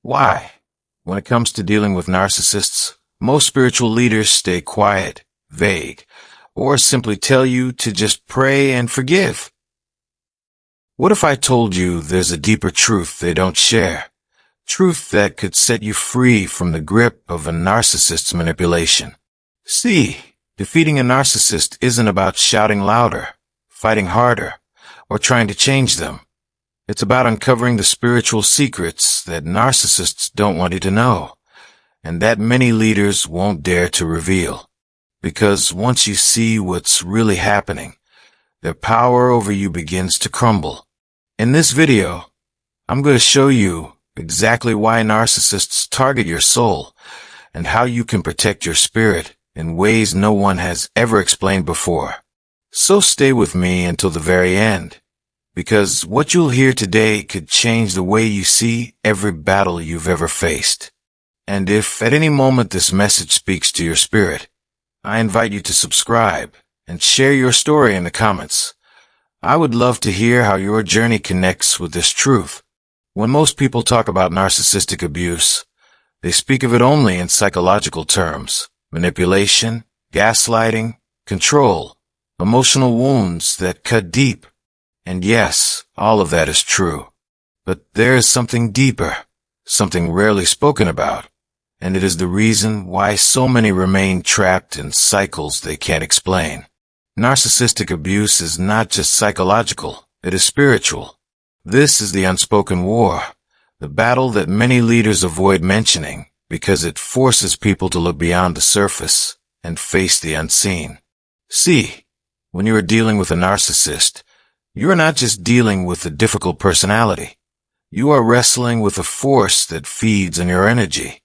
Why? When it comes to dealing with narcissists, most spiritual leaders stay quiet, vague, or simply tell you to just pray and forgive. What if I told you there's a deeper truth they don't share? Truth that could set you free from the grip of a narcissist's manipulation. See, defeating a narcissist isn't about shouting louder, fighting harder, or trying to change them. It's about uncovering the spiritual secrets that narcissists don't want you to know, and that many leaders won't dare to reveal. Because once you see what's really happening, their power over you begins to crumble. In this video, I'm going to show you exactly why narcissists target your soul and how you can protect your spirit in ways no one has ever explained before. So stay with me until the very end, because what you'll hear today could change the way you see every battle you've ever faced. And if at any moment this message speaks to your spirit, I invite you to subscribe and share your story in the comments. I would love to hear how your journey connects with this truth. When most people talk about narcissistic abuse, they speak of it only in psychological terms: manipulation, gaslighting, control, emotional wounds that cut deep. And yes, all of that is true. But there is something deeper, something rarely spoken about, and it is the reason why so many remain trapped in cycles they can't explain. Narcissistic abuse is not just psychological, it is spiritual. This is the unspoken war, the battle that many leaders avoid mentioning because it forces people to look beyond the surface and face the unseen. See, when you are dealing with a narcissist, you are not just dealing with a difficult personality. You are wrestling with a force that feeds on your energy,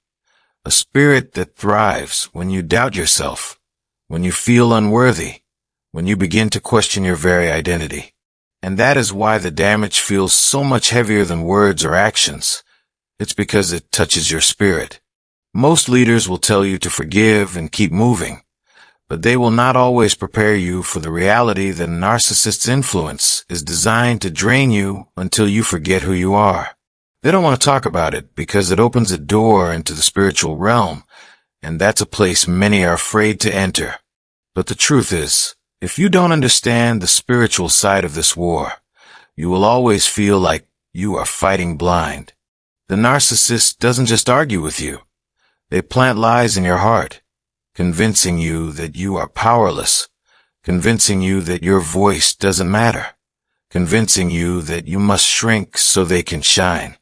a spirit that thrives when you doubt yourself, when you feel unworthy, when you begin to question your very identity. And that is why the damage feels so much heavier than words or actions. It's because it touches your spirit. Most leaders will tell you to forgive and keep moving, but they will not always prepare you for the reality that a narcissist's influence is designed to drain you until you forget who you are. They don't want to talk about it because it opens a door into the spiritual realm, and that's a place many are afraid to enter. But the truth is, if you don't understand the spiritual side of this war, you will always feel like you are fighting blind. The narcissist doesn't just argue with you. They plant lies in your heart, convincing you that you are powerless, convincing you that your voice doesn't matter, convincing you that you must shrink so they can shine.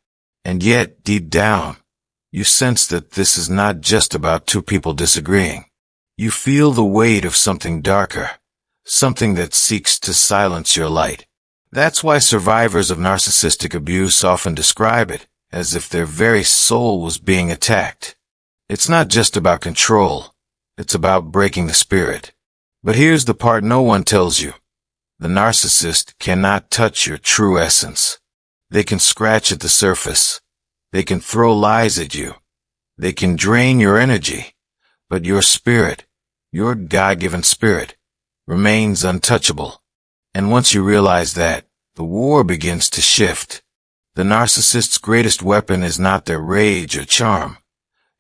And yet, deep down, you sense that this is not just about two people disagreeing. You feel the weight of something darker, something that seeks to silence your light. That's why survivors of narcissistic abuse often describe it as if their very soul was being attacked. It's not just about control. It's about breaking the spirit. But here's the part no one tells you. The narcissist cannot touch your true essence. They can scratch at the surface. They can throw lies at you. They can drain your energy. But your spirit, your God-given spirit, remains untouchable. And once you realize that, the war begins to shift. The narcissist's greatest weapon is not their rage or charm.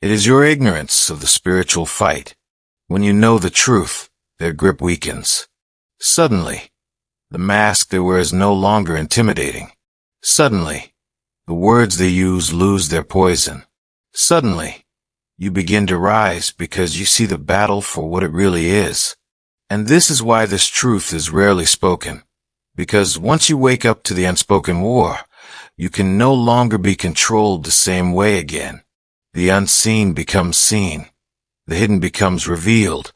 It is your ignorance of the spiritual fight. When you know the truth, their grip weakens. Suddenly, the mask they wear is no longer intimidating. Suddenly, the words they use lose their poison. Suddenly, you begin to rise because you see the battle for what it really is. And this is why this truth is rarely spoken. Because once you wake up to the unspoken war, you can no longer be controlled the same way again. The unseen becomes seen. The hidden becomes revealed,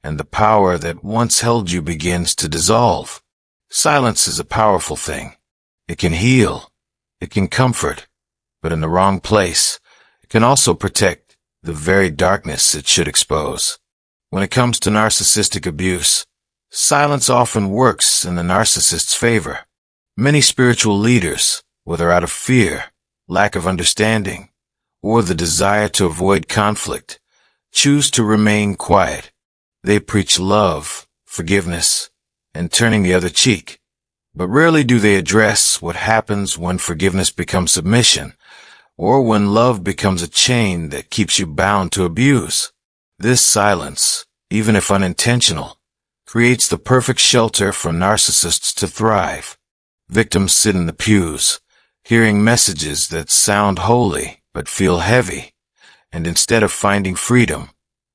and the power that once held you begins to dissolve. Silence is a powerful thing. It can heal. It can comfort. But in the wrong place, it can also protect the very darkness it should expose. When it comes to narcissistic abuse, silence often works in the narcissist's favor. Many spiritual leaders, whether out of fear, lack of understanding, or the desire to avoid conflict, choose to remain quiet. They preach love, forgiveness, and turning the other cheek. But rarely do they address what happens when forgiveness becomes submission, or when love becomes a chain that keeps you bound to abuse. This silence, even if unintentional, creates the perfect shelter for narcissists to thrive. Victims sit in the pews, hearing messages that sound holy but feel heavy, and instead of finding freedom,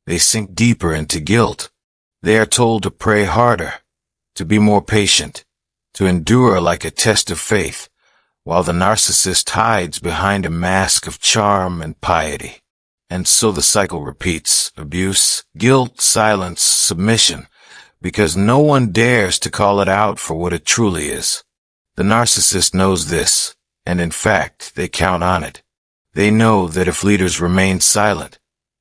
they sink deeper into guilt. They are told to pray harder, to be more patient, to endure like a test of faith, while the narcissist hides behind a mask of charm and piety. And so the cycle repeats: abuse, guilt, silence, submission, because no one dares to call it out for what it truly is. The narcissist knows this, and in fact, they count on it. They know that if leaders remain silent,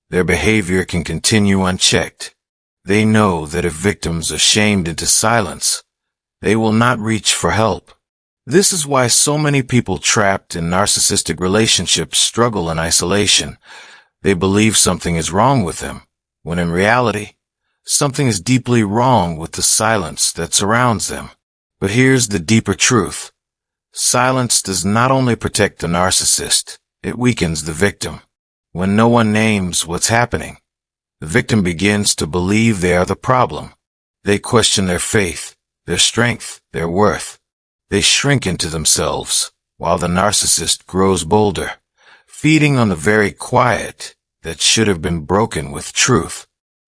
their behavior can continue unchecked. They know that if victims are shamed into silence, they will not reach for help. This is why so many people trapped in narcissistic relationships struggle in isolation. They believe something is wrong with them, when in reality, something is deeply wrong with the silence that surrounds them. But here's the deeper truth. Silence does not only protect the narcissist, it weakens the victim. When no one names what's happening, the victim begins to believe they are the problem. They question their faith, their strength, their worth. They shrink into themselves, while the narcissist grows bolder, feeding on the very quiet that should have been broken with truth.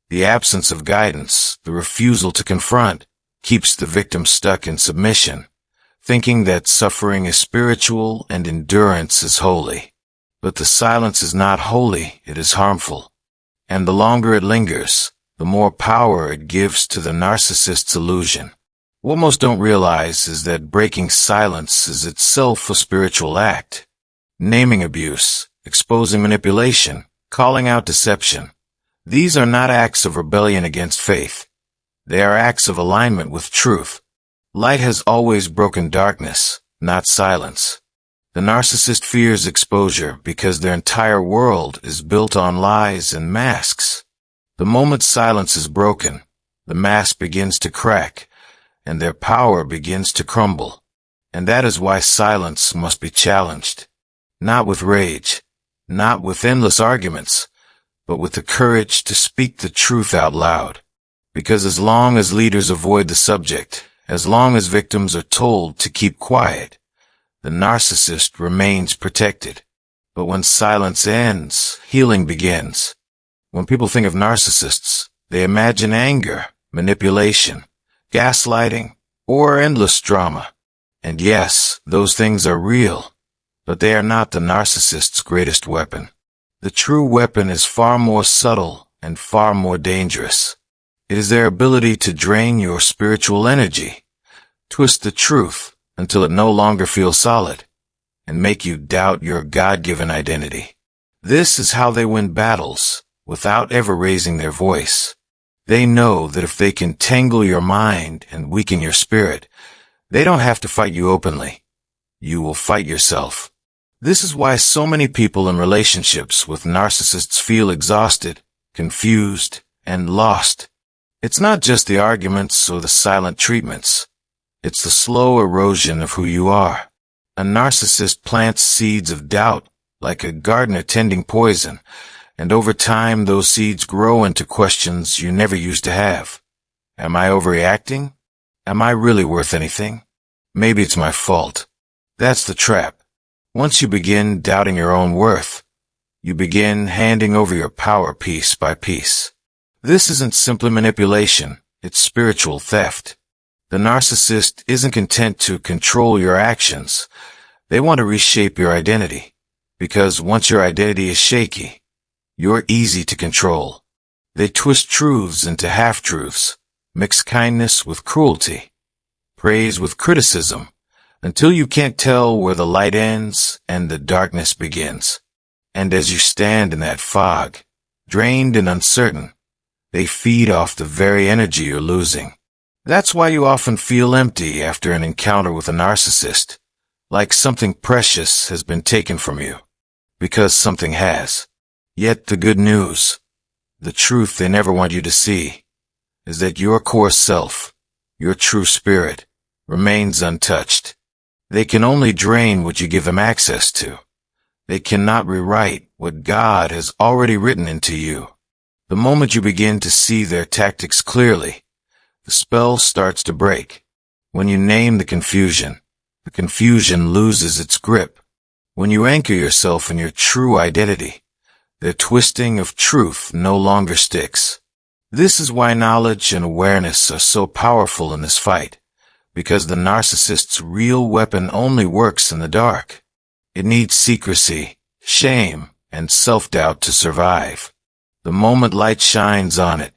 The absence of guidance, the refusal to confront, keeps the victim stuck in submission, thinking that suffering is spiritual and endurance is holy. But the silence is not holy, it is harmful. And the longer it lingers, the more power it gives to the narcissist's illusion. What most don't realize is that breaking silence is itself a spiritual act. Naming abuse, exposing manipulation, calling out deception. These are not acts of rebellion against faith. They are acts of alignment with truth. Light has always broken darkness, not silence. The narcissist fears exposure because their entire world is built on lies and masks. The moment silence is broken, the mask begins to crack, and their power begins to crumble. And that is why silence must be challenged. Not with rage, not with endless arguments, but with the courage to speak the truth out loud. Because as long as leaders avoid the subject, as long as victims are told to keep quiet, the narcissist remains protected. But when silence ends, healing begins. When people think of narcissists, they imagine anger, manipulation, gaslighting, or endless drama. And yes, those things are real, but they are not the narcissist's greatest weapon. The true weapon is far more subtle and far more dangerous. It is their ability to drain your spiritual energy, twist the truth until it no longer feels solid, and make you doubt your God-given identity. This is how they win battles, without ever raising their voice. They know that if they can tangle your mind and weaken your spirit, they don't have to fight you openly. You will fight yourself. This is why so many people in relationships with narcissists feel exhausted, confused, and lost. It's not just the arguments or the silent treatments. It's the slow erosion of who you are. A narcissist plants seeds of doubt, like a gardener tending poison, and over time those seeds grow into questions you never used to have. Am I overreacting? Am I really worth anything? Maybe it's my fault. That's the trap. Once you begin doubting your own worth, you begin handing over your power piece by piece. This isn't simply manipulation, it's spiritual theft. The narcissist isn't content to control your actions. They want to reshape your identity. Because once your identity is shaky, you're easy to control. They twist truths into half-truths, mix kindness with cruelty, praise with criticism, until you can't tell where the light ends and the darkness begins. And as you stand in that fog, drained and uncertain, they feed off the very energy you're losing. That's why you often feel empty after an encounter with a narcissist, like something precious has been taken from you. Because something has. Yet the good news, the truth they never want you to see, is that your core self, your true spirit, remains untouched. They can only drain what you give them access to. They cannot rewrite what God has already written into you. The moment you begin to see their tactics clearly, the spell starts to break. When you name the confusion loses its grip. When you anchor yourself in your true identity, their twisting of truth no longer sticks. This is why knowledge and awareness are so powerful in this fight, because the narcissist's real weapon only works in the dark. It needs secrecy, shame, and self-doubt to survive. The moment light shines on it,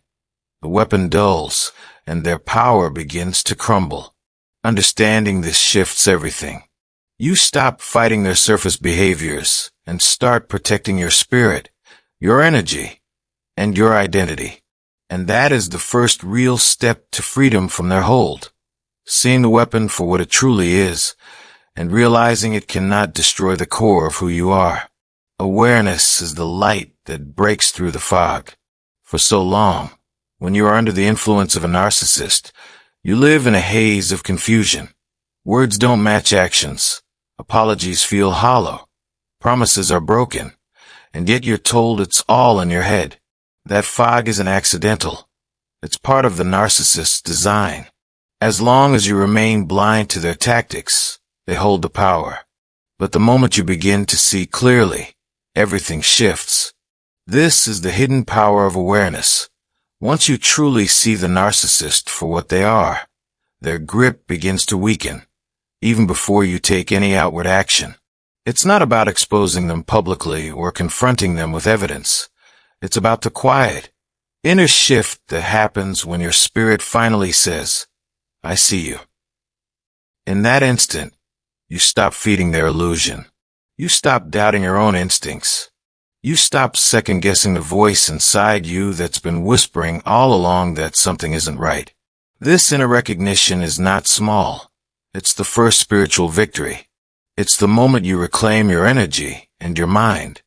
the weapon dulls, and their power begins to crumble. Understanding this shifts everything. You stop fighting their surface behaviors and start protecting your spirit, your energy, and your identity. And that is the first real step to freedom from their hold. Seeing the weapon for what it truly is, and realizing it cannot destroy the core of who you are. Awareness is the light that breaks through the fog. For so long, when you are under the influence of a narcissist, you live in a haze of confusion. Words don't match actions. Apologies feel hollow. Promises are broken. And yet you're told it's all in your head. That fog isn't accidental. It's part of the narcissist's design. As long as you remain blind to their tactics, they hold the power. But the moment you begin to see clearly, everything shifts. This is the hidden power of awareness. Once you truly see the narcissist for what they are, their grip begins to weaken, even before you take any outward action. It's not about exposing them publicly or confronting them with evidence. It's about the quiet, inner shift that happens when your spirit finally says, "I see you." In that instant, you stop feeding their illusion. You stop doubting your own instincts. You stop second-guessing the voice inside you that's been whispering all along that something isn't right. This inner recognition is not small. It's the first spiritual victory. It's the moment you reclaim your energy and your mind.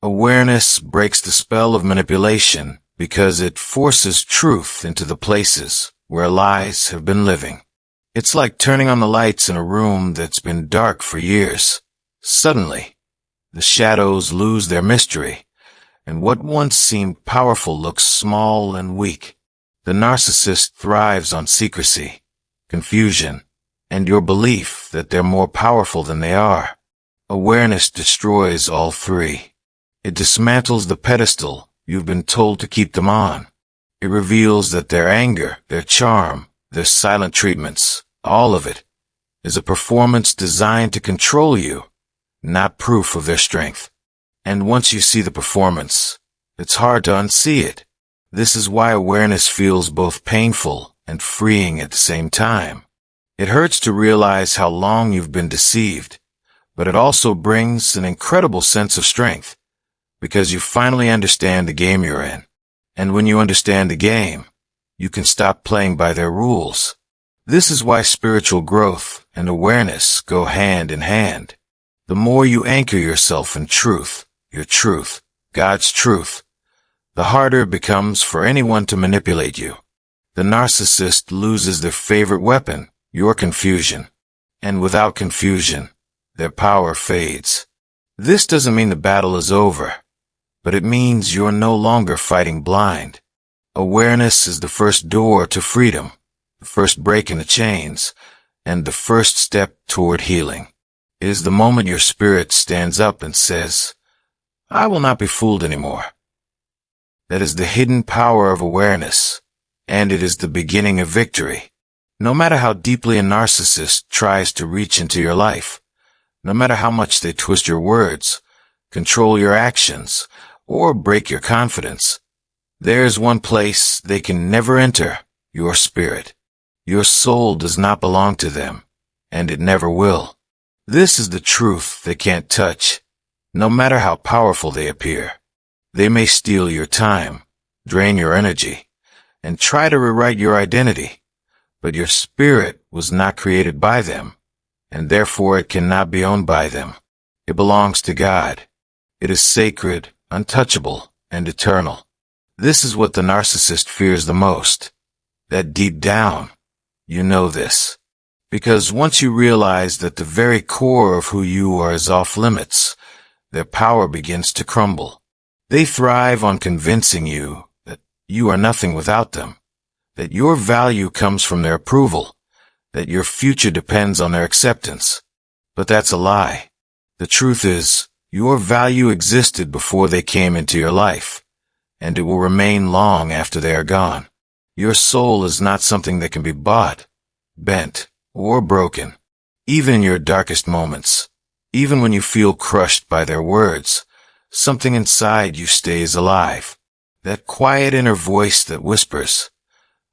Awareness breaks the spell of manipulation because it forces truth into the places where lies have been living. It's like turning on the lights in a room that's been dark for years. Suddenly, the shadows lose their mystery, and what once seemed powerful looks small and weak. The narcissist thrives on secrecy, confusion, and your belief that they're more powerful than they are. Awareness destroys all three. It dismantles the pedestal you've been told to keep them on. It reveals that their anger, their charm, their silent treatments, all of it, is a performance designed to control you, not proof of their strength. And once you see the performance, it's hard to unsee it. This is why awareness feels both painful and freeing at the same time. It hurts to realize how long you've been deceived, but it also brings an incredible sense of strength, because you finally understand the game you're in. And when you understand the game, you can stop playing by their rules. This is why spiritual growth and awareness go hand in hand. The more you anchor yourself in truth, your truth, God's truth, the harder it becomes for anyone to manipulate you. The narcissist loses their favorite weapon, your confusion. And without confusion, their power fades. This doesn't mean the battle is over, but it means you're no longer fighting blind. Awareness is the first door to freedom, the first break in the chains, and the first step toward healing. It is the moment your spirit stands up and says, "I will not be fooled anymore." That is the hidden power of awareness, and it is the beginning of victory. No matter how deeply a narcissist tries to reach into your life, no matter how much they twist your words, control your actions, or break your confidence, there is one place they can never enter, your spirit. Your soul does not belong to them, and it never will. This is the truth they can't touch, no matter how powerful they appear. They may steal your time, drain your energy, and try to rewrite your identity, but your spirit was not created by them, and therefore it cannot be owned by them. It belongs to God. It is sacred, untouchable, and eternal. This is what the narcissist fears the most, that deep down, you know this. Because once you realize that the very core of who you are is off limits, their power begins to crumble. They thrive on convincing you that you are nothing without them, that your value comes from their approval, that your future depends on their acceptance. But that's a lie. The truth is, your value existed before they came into your life, and it will remain long after they are gone. Your soul is not something that can be bought, bent, or broken. Even in your darkest moments, even when you feel crushed by their words, something inside you stays alive. That quiet inner voice that whispers,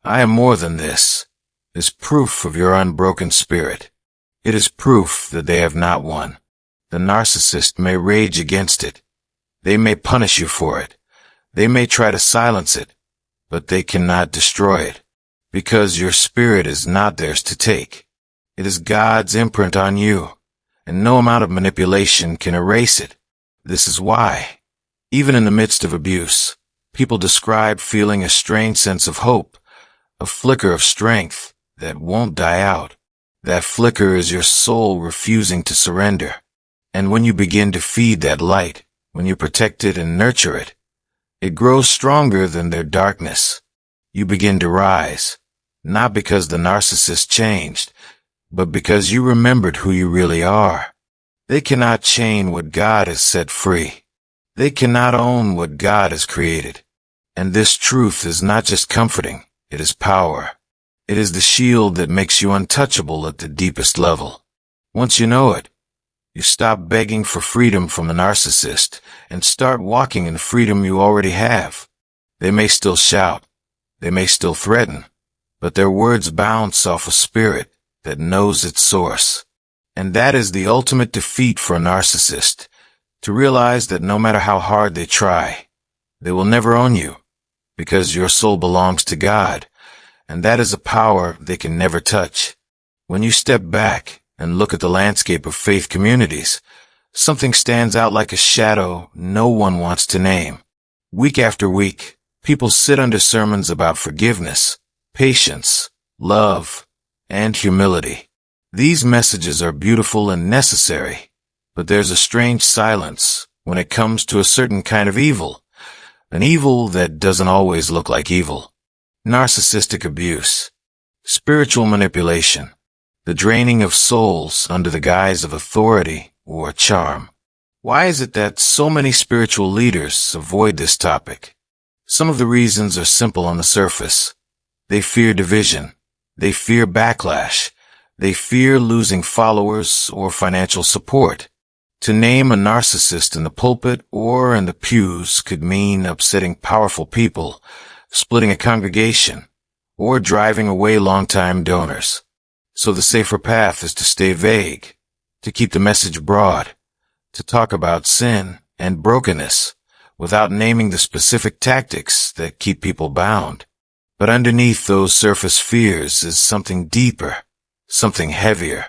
"I am more than this," is proof of your unbroken spirit. It is proof that they have not won. The narcissist may rage against it. They may punish you for it. They may try to silence it, but they cannot destroy it, because your spirit is not theirs to take. It is God's imprint on you, and no amount of manipulation can erase it. This is why, even in the midst of abuse, people describe feeling a strange sense of hope, a flicker of strength that won't die out. That flicker is your soul refusing to surrender. And when you begin to feed that light, when you protect it and nurture it, it grows stronger than their darkness. You begin to rise, not because the narcissist changed, but because you remembered who you really are. They cannot chain what God has set free. They cannot own what God has created. And this truth is not just comforting, it is power. It is the shield that makes you untouchable at the deepest level. Once you know it, you stop begging for freedom from the narcissist and start walking in the freedom you already have. They may still shout, they may still threaten, but their words bounce off a spirit that knows its source. And that is the ultimate defeat for a narcissist, to realize that no matter how hard they try, they will never own you, because your soul belongs to God, and that is a power they can never touch. When you step back and look at the landscape of faith communities, something stands out like a shadow no one wants to name. Week after week, people sit under sermons about forgiveness, patience, love, and humility. These messages are beautiful and necessary, but there's a strange silence when it comes to a certain kind of evil, an evil that doesn't always look like evil. Narcissistic abuse, spiritual manipulation, the draining of souls under the guise of authority or charm. Why is it that so many spiritual leaders avoid this topic? Some of the reasons are simple on the surface. They fear division. They fear backlash. They fear losing followers or financial support. To name a narcissist in the pulpit or in the pews could mean upsetting powerful people, splitting a congregation, or driving away longtime donors. So the safer path is to stay vague, to keep the message broad, to talk about sin and brokenness without naming the specific tactics that keep people bound. But underneath those surface fears is something deeper, something heavier.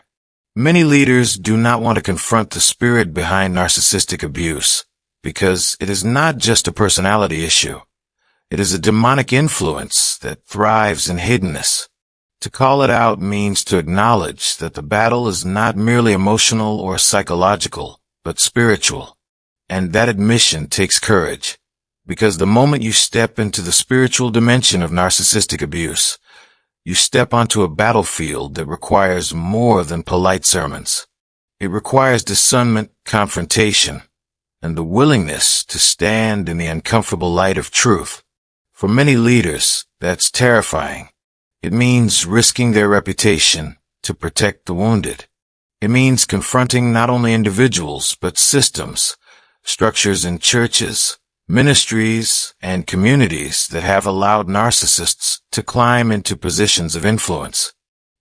Many leaders do not want to confront the spirit behind narcissistic abuse, because it is not just a personality issue. It is a demonic influence that thrives in hiddenness. To call it out means to acknowledge that the battle is not merely emotional or psychological, but spiritual. And that admission takes courage, because the moment you step into the spiritual dimension of narcissistic abuse, you step onto a battlefield that requires more than polite sermons. It requires discernment, confrontation, and the willingness to stand in the uncomfortable light of truth. For many leaders, that's terrifying. It means risking their reputation to protect the wounded. It means confronting not only individuals, but systems, structures in churches, ministries, and communities that have allowed narcissists to climb into positions of influence.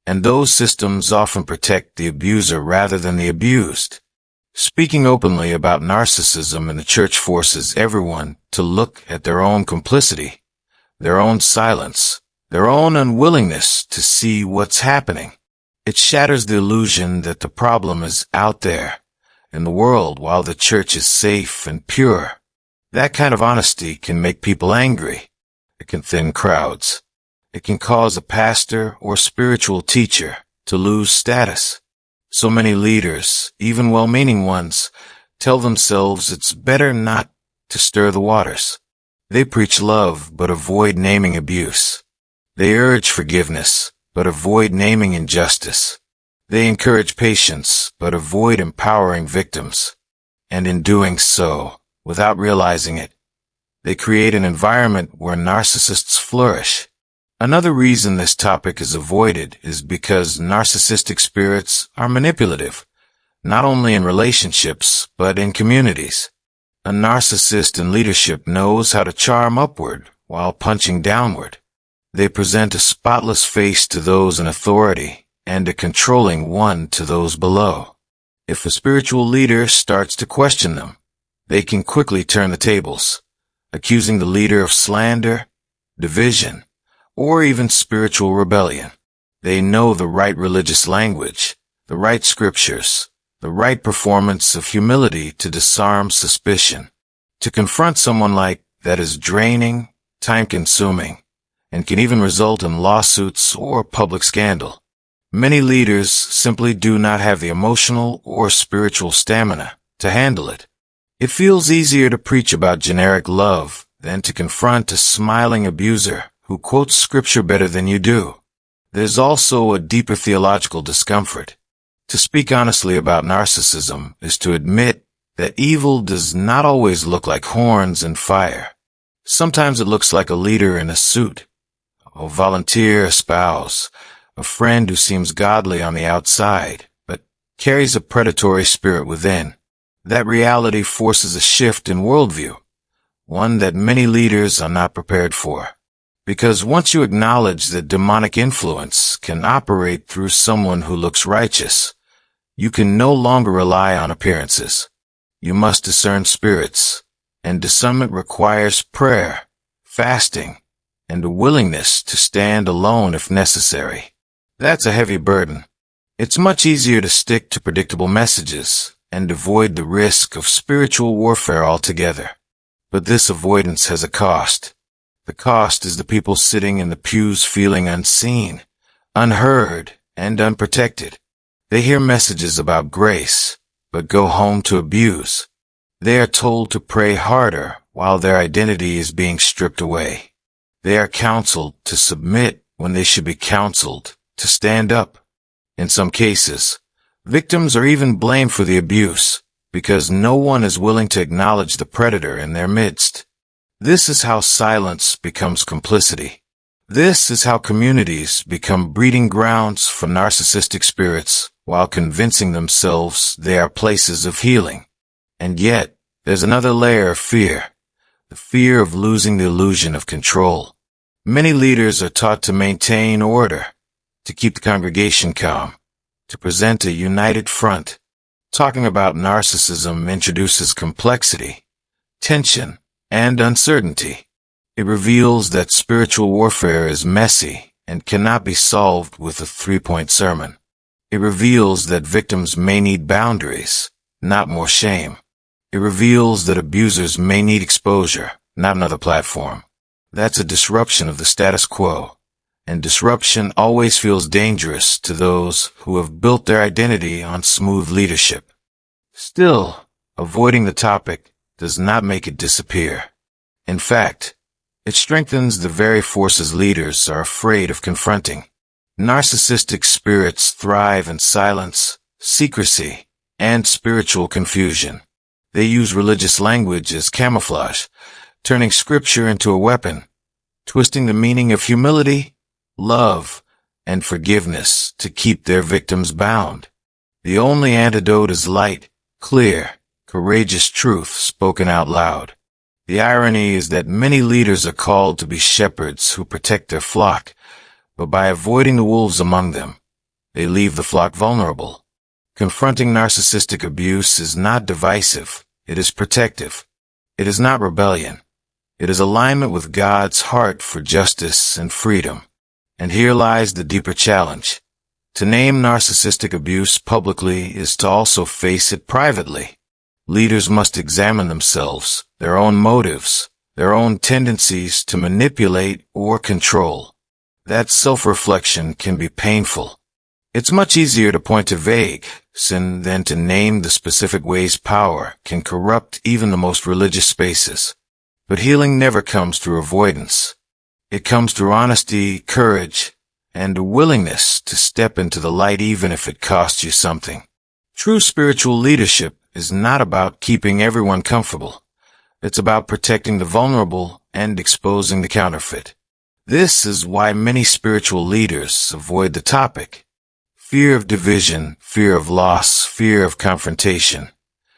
And those systems often protect the abuser rather than the abused. Speaking openly about narcissism in the church forces everyone to look at their own complicity, their own silence, their own unwillingness to see what's happening. It shatters the illusion that the problem is out there in the world while the church is safe and pure. That kind of honesty can make people angry. It can thin crowds. It can cause a pastor or spiritual teacher to lose status. So many leaders, even well-meaning ones, tell themselves it's better not to stir the waters. They preach love but avoid naming abuse. They urge forgiveness but avoid naming injustice. They encourage patience but avoid empowering victims. And in doing so, without realizing it, they create an environment where narcissists flourish. Another reason this topic is avoided is because narcissistic spirits are manipulative, not only in relationships, but in communities. A narcissist in leadership knows how to charm upward while punching downward. They present a spotless face to those in authority and a controlling one to those below. If a spiritual leader starts to question them, they can quickly turn the tables, accusing the leader of slander, division, or even spiritual rebellion. They know the right religious language, the right scriptures, the right performance of humility to disarm suspicion. To confront someone like that is draining, time-consuming, and can even result in lawsuits or public scandal. Many leaders simply do not have the emotional or spiritual stamina to handle it. It feels easier to preach about generic love than to confront a smiling abuser who quotes scripture better than you do. There's also a deeper theological discomfort. To speak honestly about narcissism is to admit that evil does not always look like horns and fire. Sometimes it looks like a leader in a suit, a volunteer espouse, a friend who seems godly on the outside, but carries a predatory spirit within. That reality forces a shift in worldview, one that many leaders are not prepared for. Because once you acknowledge that demonic influence can operate through someone who looks righteous, you can no longer rely on appearances. You must discern spirits, and discernment requires prayer, fasting, and a willingness to stand alone if necessary. That's a heavy burden. It's much easier to stick to predictable messages and avoid the risk of spiritual warfare altogether. But this avoidance has a cost. The cost is the people sitting in the pews feeling unseen, unheard, and unprotected. They hear messages about grace, but go home to abuse. They are told to pray harder while their identity is being stripped away. They are counseled to submit when they should be counseled to stand up. In some cases, victims are even blamed for the abuse because no one is willing to acknowledge the predator in their midst. This is how silence becomes complicity. This is how communities become breeding grounds for narcissistic spirits while convincing themselves they are places of healing. And yet, there's another layer of fear, the fear of losing the illusion of control. Many leaders are taught to maintain order, to keep the congregation calm, to present a united front. Talking about narcissism introduces complexity, tension, and uncertainty. It reveals that spiritual warfare is messy and cannot be solved with a three-point sermon. It reveals that victims may need boundaries, not more shame. It reveals that abusers may need exposure, not another platform. That's a disruption of the status quo, and disruption always feels dangerous to those who have built their identity on smooth leadership. Still, avoiding the topic does not make it disappear. In fact, it strengthens the very forces leaders are afraid of confronting. Narcissistic spirits thrive in silence, secrecy, and spiritual confusion. They use religious language as camouflage, turning scripture into a weapon, twisting the meaning of humility, love, and forgiveness to keep their victims bound. The only antidote is light, clear, courageous truth spoken out loud. The irony is that many leaders are called to be shepherds who protect their flock, but by avoiding the wolves among them, they leave the flock vulnerable. Confronting narcissistic abuse is not divisive, it is protective. It is not rebellion. It is alignment with God's heart for justice and freedom. And here lies the deeper challenge. To name narcissistic abuse publicly is to also face it privately. Leaders must examine themselves, their own motives, their own tendencies to manipulate or control. That self-reflection can be painful. It's much easier to point to vague, sin than to name the specific ways power can corrupt even the most religious spaces. But healing never comes through avoidance. It comes through honesty, courage, and a willingness to step into the light even if it costs you something. True spiritual leadership is not about keeping everyone comfortable. It's about protecting the vulnerable and exposing the counterfeit. This is why many spiritual leaders avoid the topic. Fear of division, fear of loss, fear of confrontation,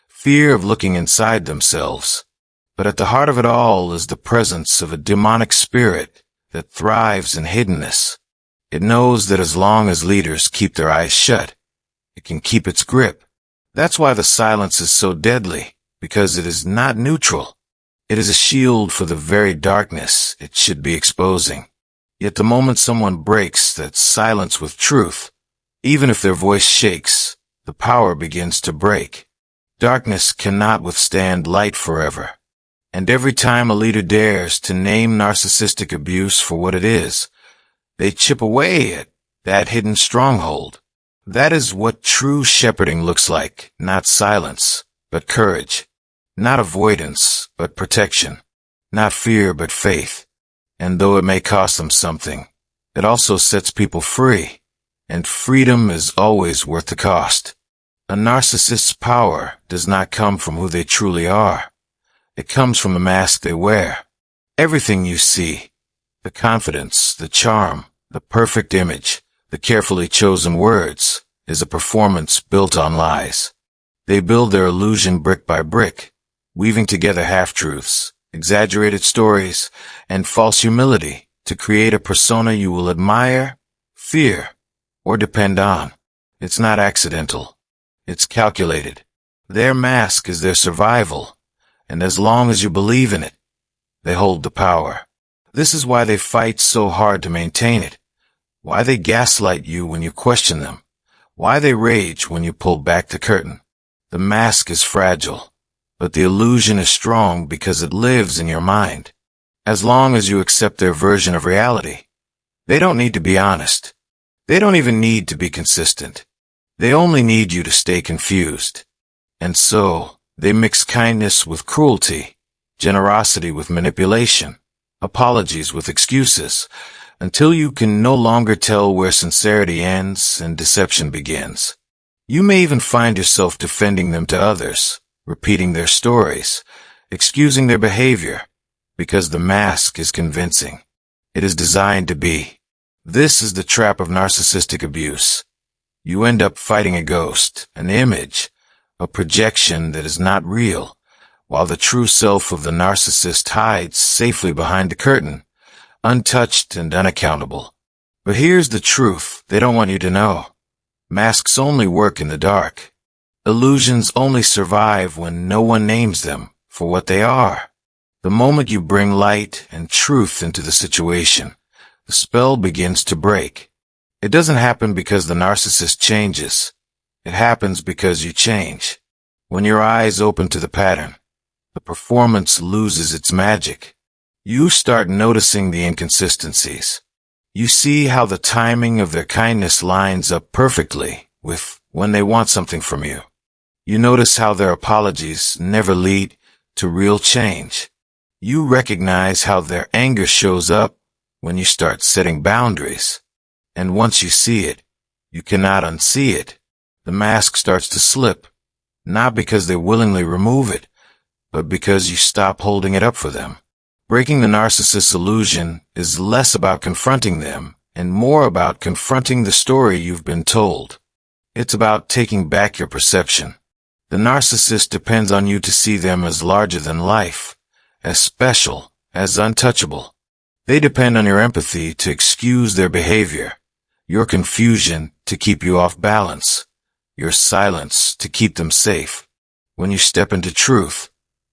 fear of looking inside themselves. But at the heart of it all is the presence of a demonic spirit that thrives in hiddenness. It knows that as long as leaders keep their eyes shut, it can keep its grip. That's why the silence is so deadly, because it is not neutral. It is a shield for the very darkness it should be exposing. Yet the moment someone breaks that silence with truth, even if their voice shakes, the power begins to break. Darkness cannot withstand light forever. And every time a leader dares to name narcissistic abuse for what it is, they chip away at that hidden stronghold. That is what true shepherding looks like, not silence, but courage, not avoidance, but protection, not fear, but faith. And though it may cost them something, it also sets people free, and freedom is always worth the cost. A narcissist's power does not come from who they truly are. It comes from the mask they wear. Everything you see, the confidence, the charm, the perfect image, the carefully chosen words, is a performance built on lies. They build their illusion brick by brick, weaving together half-truths, exaggerated stories, and false humility to create a persona you will admire, fear, or depend on. It's not accidental. It's calculated. Their mask is their survival, and as long as you believe in it, they hold the power. This is why they fight so hard to maintain it, why they gaslight you when you question them, why they rage when you pull back the curtain. The mask is fragile, but the illusion is strong because it lives in your mind. As long as you accept their version of reality, they don't need to be honest. They don't even need to be consistent. They only need you to stay confused. And so, they mix kindness with cruelty, generosity with manipulation, apologies with excuses, until you can no longer tell where sincerity ends and deception begins. You may even find yourself defending them to others, repeating their stories, excusing their behavior, because the mask is convincing. It is designed to be. This is the trap of narcissistic abuse. You end up fighting a ghost, an image, a projection that is not real, while the true self of the narcissist hides safely behind the curtain, untouched and unaccountable. But here's the truth they don't want you to know. Masks only work in the dark. Illusions only survive when no one names them for what they are. The moment you bring light and truth into the situation, the spell begins to break. It doesn't happen because the narcissist changes. It happens because you change. When your eyes open to the pattern, the performance loses its magic. You start noticing the inconsistencies. You see how the timing of their kindness lines up perfectly with when they want something from you. You notice how their apologies never lead to real change. You recognize how their anger shows up when you start setting boundaries. And once you see it, you cannot unsee it. The mask starts to slip, not because they willingly remove it, but because you stop holding it up for them. Breaking the narcissist's illusion is less about confronting them and more about confronting the story you've been told. It's about taking back your perception. The narcissist depends on you to see them as larger than life, as special, as untouchable. They depend on your empathy to excuse their behavior, your confusion to keep you off balance, your silence to keep them safe. When you step into truth,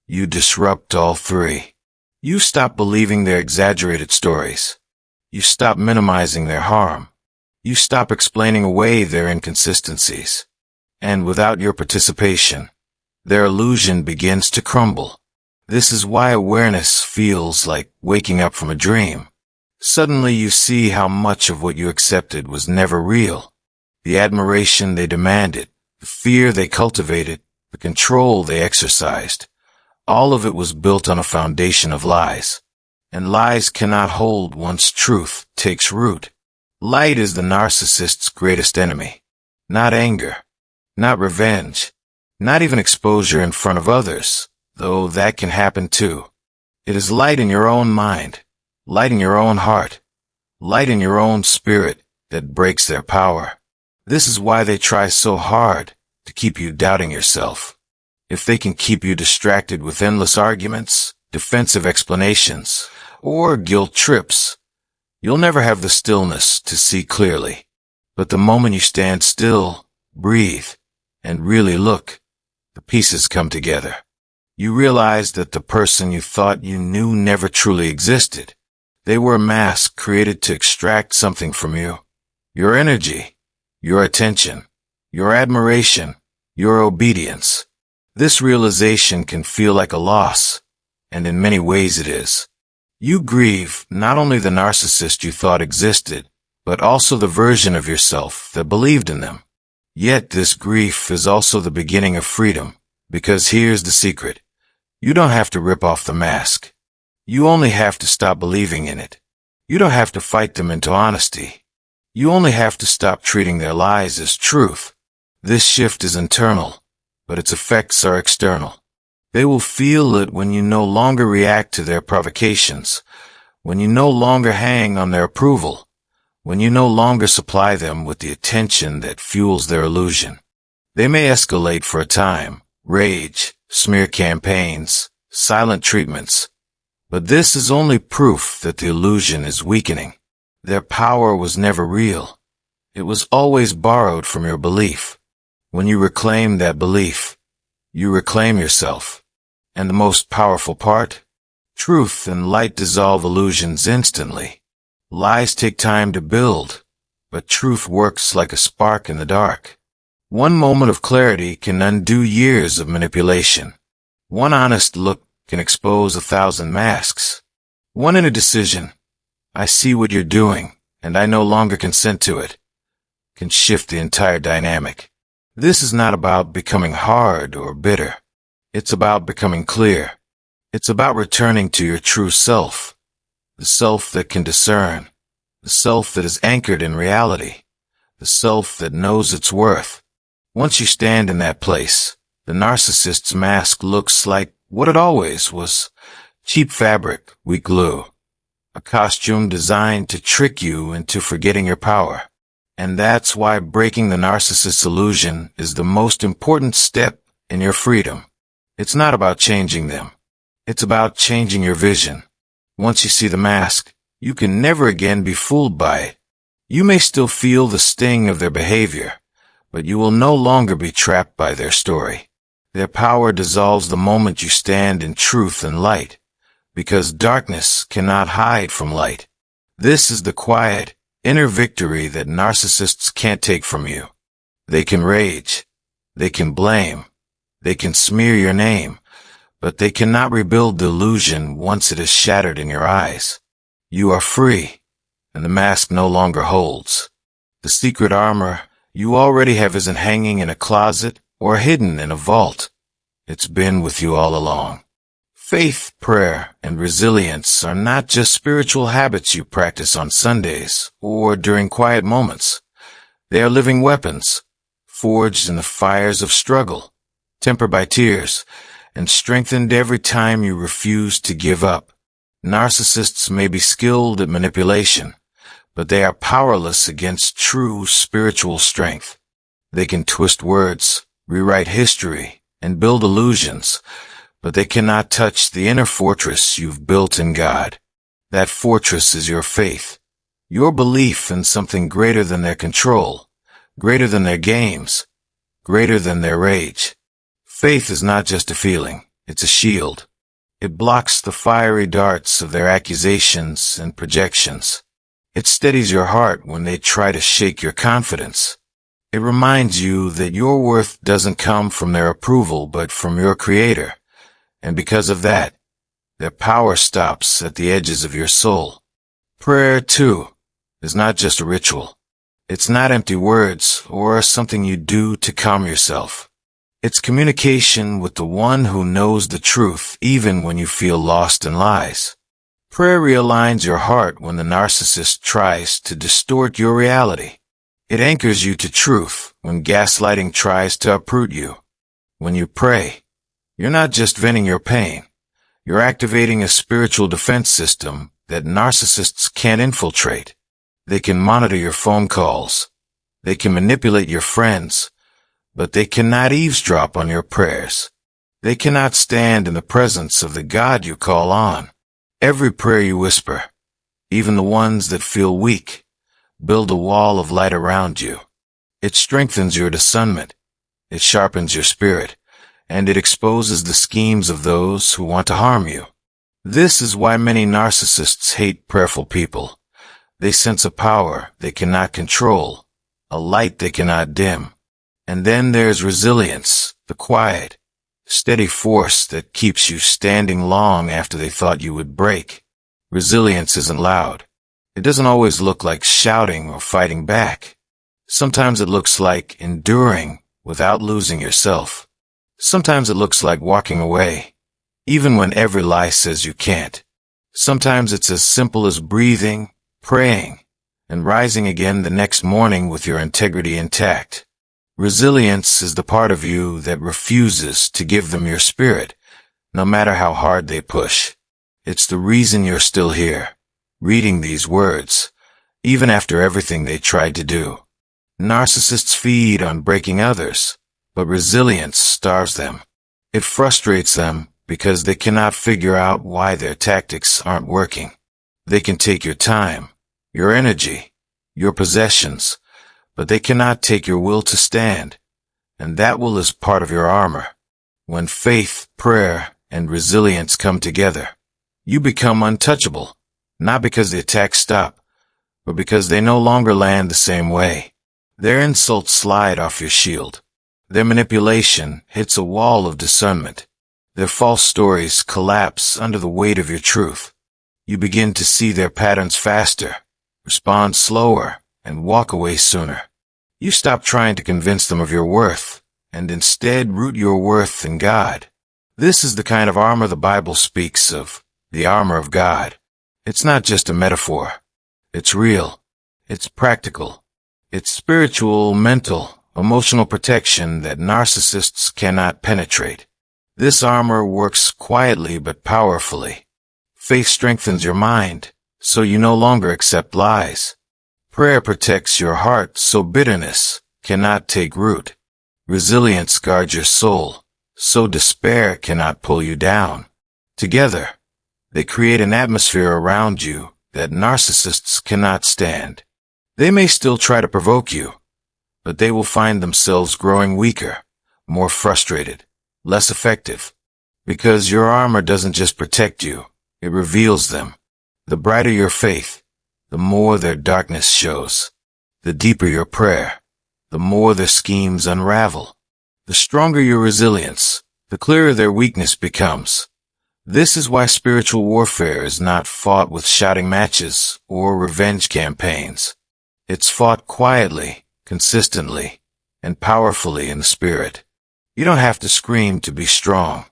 you disrupt all three. You stop believing their exaggerated stories. You stop minimizing their harm. You stop explaining away their inconsistencies. And without your participation, their illusion begins to crumble. This is why awareness feels like waking up from a dream. Suddenly you see how much of what you accepted was never real. The admiration they demanded, the fear they cultivated, the control they exercised. All of it was built on a foundation of lies. And lies cannot hold once truth takes root. Light is the narcissist's greatest enemy. Not anger, not revenge, not even exposure in front of others, though that can happen too. It is light in your own mind, light in your own heart, light in your own spirit that breaks their power. This is why they try so hard to keep you doubting yourself. If they can keep you distracted with endless arguments, defensive explanations, or guilt trips, you'll never have the stillness to see clearly. But the moment you stand still, breathe, and really look, the pieces come together. You realize that the person you thought you knew never truly existed. They were a mask created to extract something from you. Your energy, your attention, your admiration, your obedience. This realization can feel like a loss, and in many ways it is. You grieve not only the narcissist you thought existed, but also the version of yourself that believed in them. Yet this grief is also the beginning of freedom, because here's the secret. You don't have to rip off the mask. You only have to stop believing in it. You don't have to fight them into honesty. You only have to stop treating their lies as truth. This shift is internal, but its effects are external. They will feel it when you no longer react to their provocations, when you no longer hang on their approval, when you no longer supply them with the attention that fuels their illusion. They may escalate for a time, rage, smear campaigns, silent treatments, but this is only proof that the illusion is weakening. Their power was never real. It was always borrowed from your belief. When you reclaim that belief, you reclaim yourself. And the most powerful part? Truth and light dissolve illusions instantly. Lies take time to build, but truth works like a spark in the dark. One moment of clarity can undo years of manipulation. One honest look can expose 1,000 masks. One inner decision, I see what you're doing, and I no longer consent to it, can shift the entire dynamic. This is not about becoming hard or bitter. It's about becoming clear. It's about returning to your true self, the self that can discern, the self that is anchored in reality, the self that knows its worth. Once you stand in that place, the narcissist's mask looks like what it always was: cheap fabric, weak glue, a costume designed to trick you into forgetting your power. And that's why breaking the narcissist's illusion is the most important step in your freedom. It's not about changing them. It's about changing your vision. Once you see the mask, you can never again be fooled by it. You may still feel the sting of their behavior, but you will no longer be trapped by their story. Their power dissolves the moment you stand in truth and light, because darkness cannot hide from light. This is the quiet, inner victory that narcissists can't take from you. They can rage. They can blame. They can smear your name, but they cannot rebuild the illusion once it is shattered in your eyes. You are free, and the mask no longer holds. The secret armor you already have isn't hanging in a closet or hidden in a vault. It's been with you all along. Faith, prayer, and resilience are not just spiritual habits you practice on Sundays or during quiet moments. They are living weapons, forged in the fires of struggle, tempered by tears, and strengthened every time you refuse to give up. Narcissists may be skilled at manipulation, but they are powerless against true spiritual strength. They can twist words, rewrite history, and build illusions, but they cannot touch the inner fortress you've built in God. That fortress is your faith, your belief in something greater than their control, greater than their games, greater than their rage. Faith is not just a feeling, it's a shield. It blocks the fiery darts of their accusations and projections. It steadies your heart when they try to shake your confidence. It reminds you that your worth doesn't come from their approval but from your Creator. And because of that, their power stops at the edges of your soul. Prayer, too, is not just a ritual. It's not empty words or something you do to calm yourself. It's communication with the one who knows the truth even when you feel lost in lies. Prayer realigns your heart when the narcissist tries to distort your reality. It anchors you to truth when gaslighting tries to uproot you. When you pray, you're not just venting your pain. You're activating a spiritual defense system that narcissists can't infiltrate. They can monitor your phone calls. They can manipulate your friends, but they cannot eavesdrop on your prayers. They cannot stand in the presence of the God you call on. Every prayer you whisper, even the ones that feel weak, build a wall of light around you. It strengthens your discernment. It sharpens your spirit, and it exposes the schemes of those who want to harm you. This is why many narcissists hate prayerful people. They sense a power they cannot control, a light they cannot dim. And then there's resilience, the quiet, steady force that keeps you standing long after they thought you would break. Resilience isn't loud. It doesn't always look like shouting or fighting back. Sometimes it looks like enduring without losing yourself. Sometimes it looks like walking away, even when every lie says you can't. Sometimes it's as simple as breathing, praying, and rising again the next morning with your integrity intact. Resilience is the part of you that refuses to give them your spirit, no matter how hard they push. It's the reason you're still here, reading these words, even after everything they tried to do. Narcissists feed on breaking others, but resilience starves them. It frustrates them because they cannot figure out why their tactics aren't working. They can take your time, your energy, your possessions, but they cannot take your will to stand, and that will is part of your armor. When faith, prayer, and resilience come together, you become untouchable, not because the attacks stop, but because they no longer land the same way. Their insults slide off your shield. Their manipulation hits a wall of discernment. Their false stories collapse under the weight of your truth. You begin to see their patterns faster, respond slower, and walk away sooner. You stop trying to convince them of your worth, and instead root your worth in God. This is the kind of armor the Bible speaks of, the armor of God. It's not just a metaphor. It's real. It's practical. It's spiritual, mental, emotional protection that narcissists cannot penetrate. This armor works quietly but powerfully. Faith strengthens your mind, so you no longer accept lies. Prayer protects your heart so bitterness cannot take root. Resilience guards your soul, so despair cannot pull you down. Together, they create an atmosphere around you that narcissists cannot stand. They may still try to provoke you, but they will find themselves growing weaker, more frustrated, less effective. Because your armor doesn't just protect you, it reveals them. The brighter your faith, the more their darkness shows. The deeper your prayer, the more their schemes unravel. The stronger your resilience, the clearer their weakness becomes. This is why spiritual warfare is not fought with shouting matches or revenge campaigns. It's fought quietly, consistently, and powerfully in the spirit. You don't have to scream to be strong.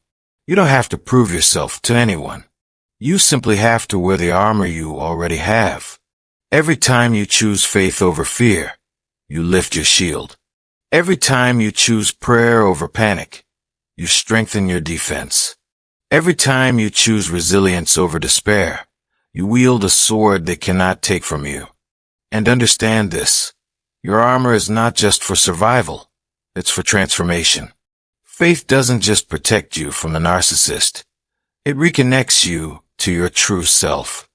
You don't have to prove yourself to anyone. You simply have to wear the armor you already have. Every time you choose faith over fear, you lift your shield. Every time you choose prayer over panic, you strengthen your defense. Every time you choose resilience over despair, you wield a sword they cannot take from you. And understand this, your armor is not just for survival, it's for transformation. Faith doesn't just protect you from the narcissist, it reconnects you to your true self.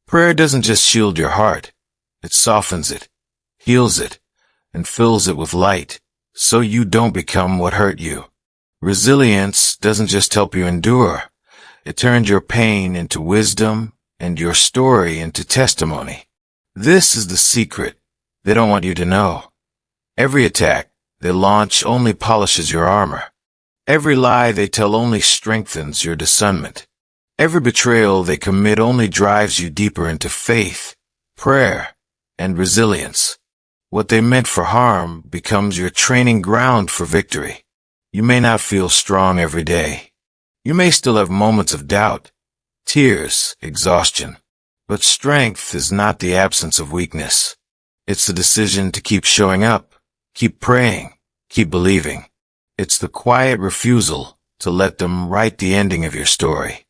Prayer doesn't just shield your heart, it softens it, heals it, and fills it with light, so you don't become what hurt you. Resilience doesn't just help you endure, it turns your pain into wisdom and your story into testimony. This is the secret they don't want you to know. Every attack they launch only polishes your armor. Every lie they tell only strengthens your discernment. Every betrayal they commit only drives you deeper into faith, prayer, and resilience. What they meant for harm becomes your training ground for victory. You may not feel strong every day. You may still have moments of doubt, tears, exhaustion. But strength is not the absence of weakness. It's the decision to keep showing up, keep praying, keep believing. It's the quiet refusal to let them write the ending of your story.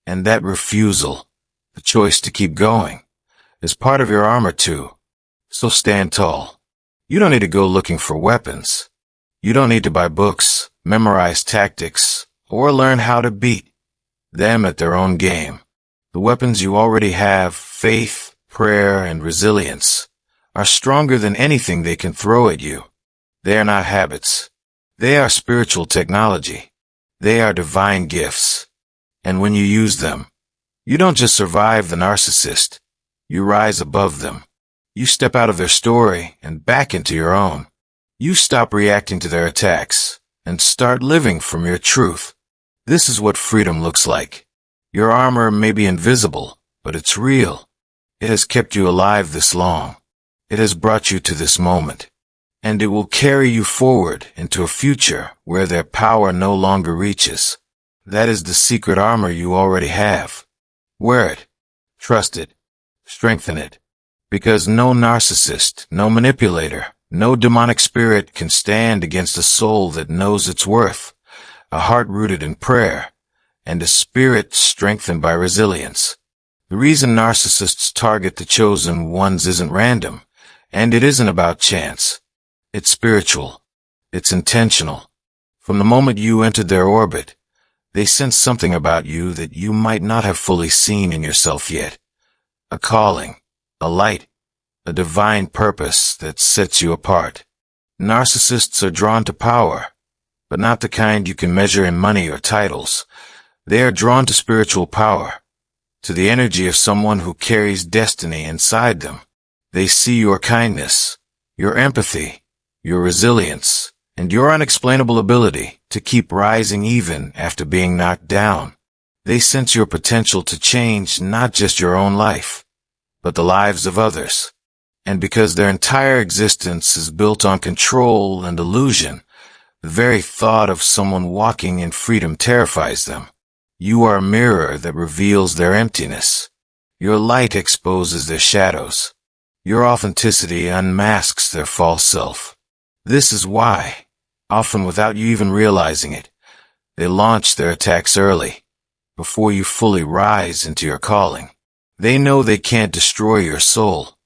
And that refusal, the choice to keep going, is part of your armor too. So stand tall. You don't need to go looking for weapons. You don't need to buy books, memorize tactics, or learn how to beat them at their own game. The weapons you already have, faith, prayer, and resilience, are stronger than anything they can throw at you. They are not habits. They are spiritual technology. They are divine gifts. And when you use them, you don't just survive the narcissist. You rise above them. You step out of their story and back into your own. You stop reacting to their attacks and start living from your truth. This is what freedom looks like. Your armor may be invisible, but it's real. It has kept you alive this long. It has brought you to this moment. And it will carry you forward into a future where their power no longer reaches. That is the secret armor you already have. Wear it. Trust it. Strengthen it. Because no narcissist, no manipulator, no demonic spirit can stand against a soul that knows its worth, a heart rooted in prayer, and a spirit strengthened by resilience. The reason narcissists target the chosen ones isn't random, and it isn't about chance. It's spiritual. It's intentional. From the moment you entered their orbit, they sense something about you that you might not have fully seen in yourself yet. A calling, a light, a divine purpose that sets you apart. Narcissists are drawn to power, but not the kind you can measure in money or titles. They are drawn to spiritual power, to the energy of someone who carries destiny inside them. They see your kindness, your empathy, your resilience, and your unexplainable ability to keep rising even after being knocked down. They sense your potential to change not just your own life, but the lives of others. And because their entire existence is built on control and illusion, the very thought of someone walking in freedom terrifies them. You are a mirror that reveals their emptiness. Your light exposes their shadows. Your authenticity unmasks their false self. This is why, often without you even realizing it, they launch their attacks early, before you fully rise into your calling. They know they can't destroy your soul,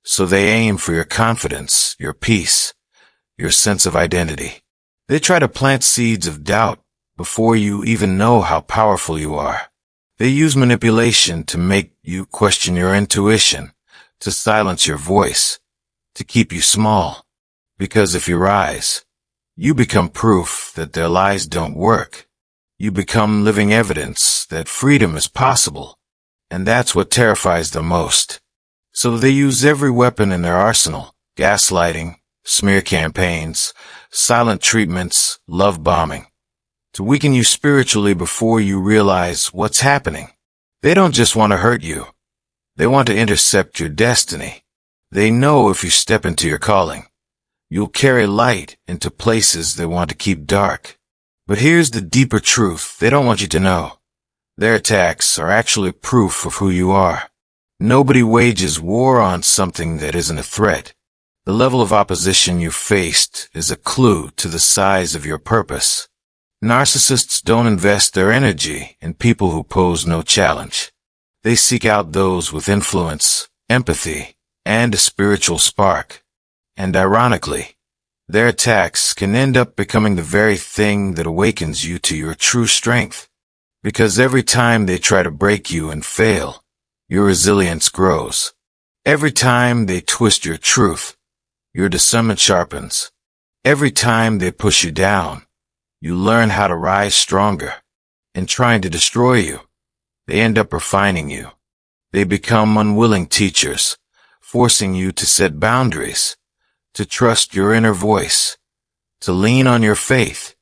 so they aim for your confidence, your peace, your sense of identity. They try to plant seeds of doubt before you even know how powerful you are. They use manipulation to make you question your intuition, to silence your voice, to keep you small. Because if you rise, you become proof that their lies don't work. You become living evidence that freedom is possible. And that's what terrifies them most. So they use every weapon in their arsenal: gaslighting, smear campaigns, silent treatments, love bombing, to weaken you spiritually before you realize what's happening. They don't just want to hurt you. They want to intercept your destiny. They know if you step into your calling, you'll carry light into places they want to keep dark. But here's the deeper truth they don't want you to know. Their attacks are actually proof of who you are. Nobody wages war on something that isn't a threat. The level of opposition you faced is a clue to the size of your purpose. Narcissists don't invest their energy in people who pose no challenge. They seek out those with influence, empathy, and a spiritual spark. And ironically, their attacks can end up becoming the very thing that awakens you to your true strength. Because every time they try to break you and fail, your resilience grows. Every time they twist your truth, your discernment sharpens. Every time they push you down, you learn how to rise stronger. In trying to destroy you, they end up refining you. They become unwilling teachers, forcing you to set boundaries, to trust your inner voice, to lean on your faith,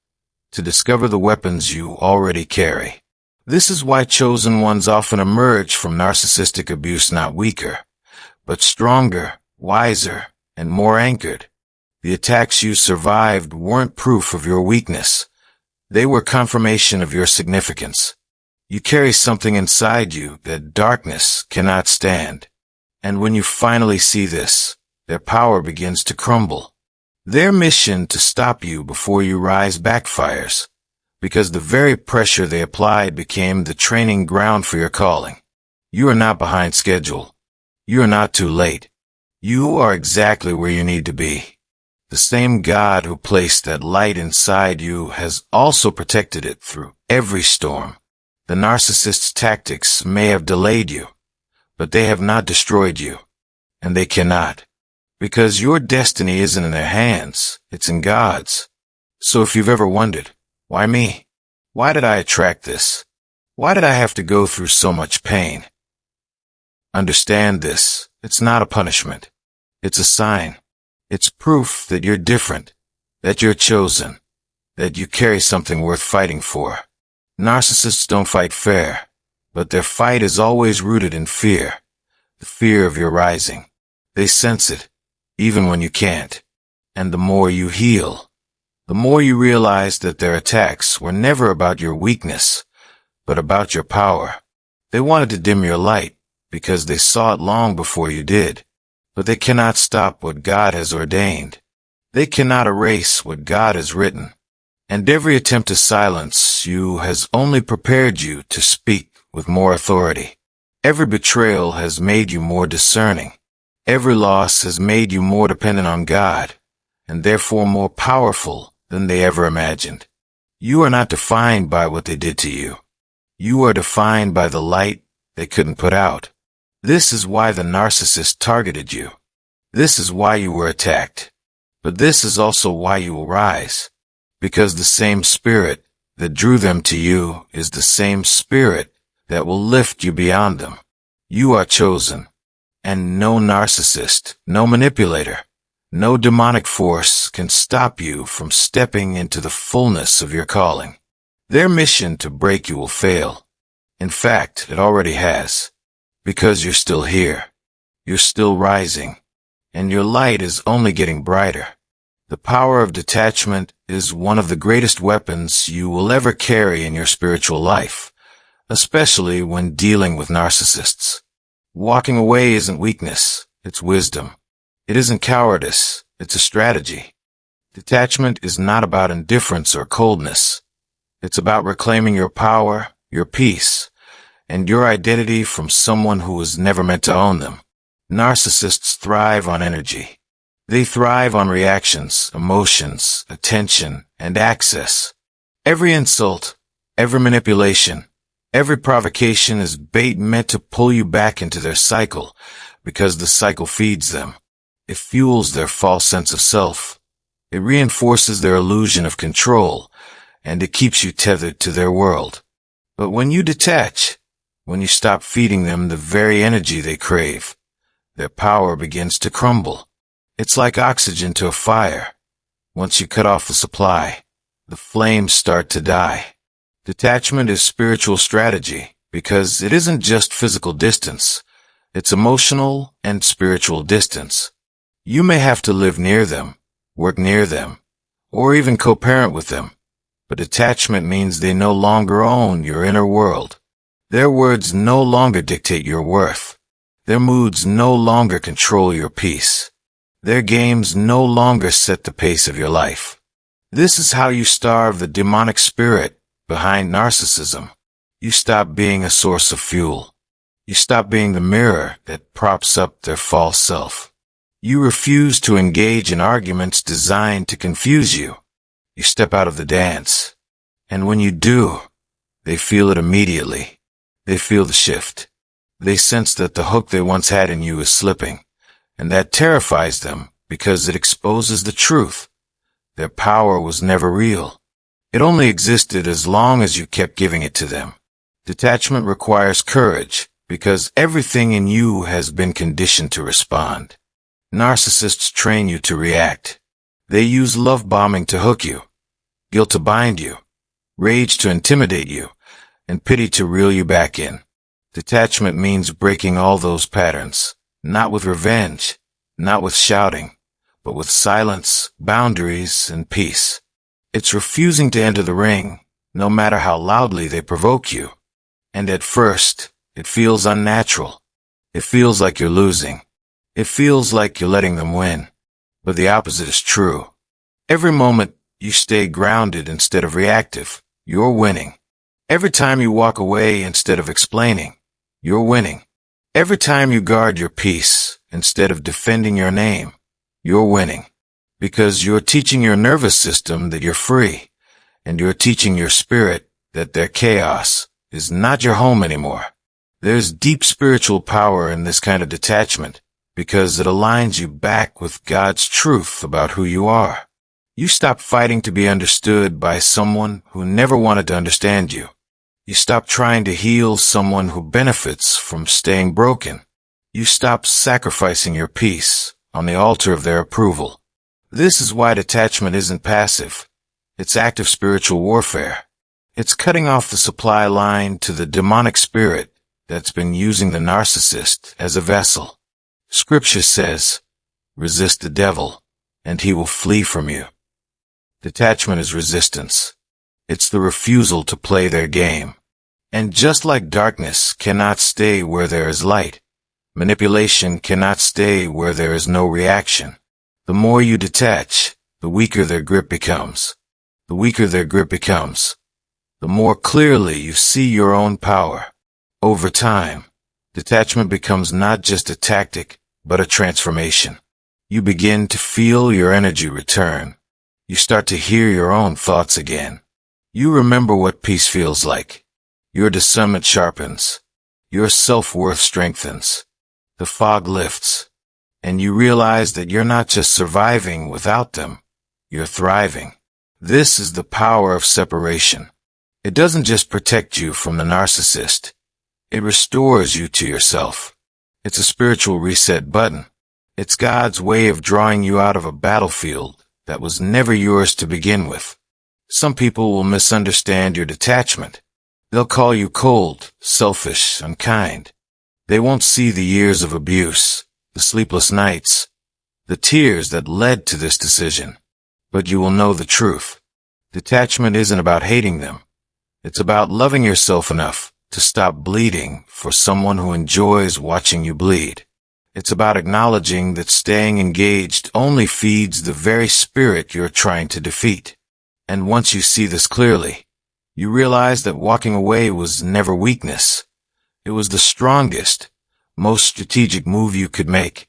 to discover the weapons you already carry. This is why chosen ones often emerge from narcissistic abuse not weaker, but stronger, wiser, and more anchored. The attacks you survived weren't proof of your weakness. They were confirmation of your significance. You carry something inside you that darkness cannot stand. And when you finally see this, their power begins to crumble. Their mission to stop you before you rise backfires, because the very pressure they applied became the training ground for your calling. You are not behind schedule. You are not too late. You are exactly where you need to be. The same God who placed that light inside you has also protected it through every storm. The narcissist's tactics may have delayed you, but they have not destroyed you. And they cannot. Because your destiny isn't in their hands, it's in God's. So if you've ever wondered, why me? Why did I attract this? Why did I have to go through so much pain? Understand this. It's not a punishment. It's a sign. It's proof that you're different, that you're chosen, that you carry something worth fighting for. Narcissists don't fight fair, but their fight is always rooted in fear, the fear of your rising. They sense it, even when you can't. And the more you heal, the more you realize that their attacks were never about your weakness, but about your power. They wanted to dim your light because they saw it long before you did. But they cannot stop what God has ordained. They cannot erase what God has written. And every attempt to silence you has only prepared you to speak with more authority. Every betrayal has made you more discerning. Every loss has made you more dependent on God, and therefore more powerful than they ever imagined. You are not defined by what they did to you. You are defined by the light they couldn't put out. This is why the narcissist targeted you. This is why you were attacked. But this is also why you will rise. Because the same spirit that drew them to you is the same spirit that will lift you beyond them. You are chosen. And no narcissist, no manipulator, no demonic force can stop you from stepping into the fullness of your calling. Their mission to break you will fail. In fact, it already has. Because you're still here. You're still rising. And your light is only getting brighter. The power of detachment is one of the greatest weapons you will ever carry in your spiritual life, especially when dealing with narcissists. Walking away isn't weakness, it's wisdom. It isn't cowardice, it's a strategy. Detachment is not about indifference or coldness. It's about reclaiming your power, your peace, and your identity from someone who was never meant to own them. Narcissists thrive on energy. They thrive on reactions, emotions, attention, and access. Every insult, every manipulation, every provocation is bait meant to pull you back into their cycle, because the cycle feeds them. It fuels their false sense of self. It reinforces their illusion of control, and it keeps you tethered to their world. But when you detach, when you stop feeding them the very energy they crave, their power begins to crumble. It's like oxygen to a fire. Once you cut off the supply, the flames start to die. Detachment is spiritual strategy because it isn't just physical distance. It's emotional and spiritual distance. You may have to live near them, work near them, or even co-parent with them. But detachment means they no longer own your inner world. Their words no longer dictate your worth. Their moods no longer control your peace. Their games no longer set the pace of your life. This is how you starve the demonic spirit behind narcissism. You stop being a source of fuel. You stop being the mirror that props up their false self. You refuse to engage in arguments designed to confuse you. You step out of the dance. And when you do, they feel it immediately. They feel the shift. They sense that the hook they once had in you is slipping, and that terrifies them because it exposes the truth. Their power was never real. It only existed as long as you kept giving it to them. Detachment requires courage because everything in you has been conditioned to respond. Narcissists train you to react. They use love bombing to hook you, guilt to bind you, rage to intimidate you, and pity to reel you back in. Detachment means breaking all those patterns, not with revenge, not with shouting, but with silence, boundaries, and peace. It's refusing to enter the ring, no matter how loudly they provoke you. And at first, it feels unnatural. It feels like you're losing. It feels like you're letting them win. But the opposite is true. Every moment you stay grounded instead of reactive, you're winning. Every time you walk away instead of explaining, you're winning. Every time you guard your peace instead of defending your name, you're winning. Because you're teaching your nervous system that you're free, and you're teaching your spirit that their chaos is not your home anymore. There's deep spiritual power in this kind of detachment because it aligns you back with God's truth about who you are. You stop fighting to be understood by someone who never wanted to understand you. You stop trying to heal someone who benefits from staying broken. You stop sacrificing your peace on the altar of their approval. This is why detachment isn't passive. It's active spiritual warfare. It's cutting off the supply line to the demonic spirit that's been using the narcissist as a vessel. Scripture says, resist the devil, and he will flee from you. Detachment is resistance. It's the refusal to play their game. And just like darkness cannot stay where there is light, manipulation cannot stay where there is no reaction. The more you detach, the weaker their grip becomes. The weaker their grip becomes, the more clearly you see your own power. Over time, detachment becomes not just a tactic, but a transformation. You begin to feel your energy return. You start to hear your own thoughts again. You remember what peace feels like. Your discernment sharpens. Your self-worth strengthens. The fog lifts. And you realize that you're not just surviving without them. You're thriving. This is the power of separation. It doesn't just protect you from the narcissist. It restores you to yourself. It's a spiritual reset button. It's God's way of drawing you out of a battlefield that was never yours to begin with. Some people will misunderstand your detachment. They'll call you cold, selfish, unkind. They won't see the years of abuse, the sleepless nights, the tears that led to this decision. But you will know the truth. Detachment isn't about hating them. It's about loving yourself enough to stop bleeding for someone who enjoys watching you bleed. It's about acknowledging that staying engaged only feeds the very spirit you're trying to defeat. And once you see this clearly, you realize that walking away was never weakness. It was the strongest, most strategic move you could make.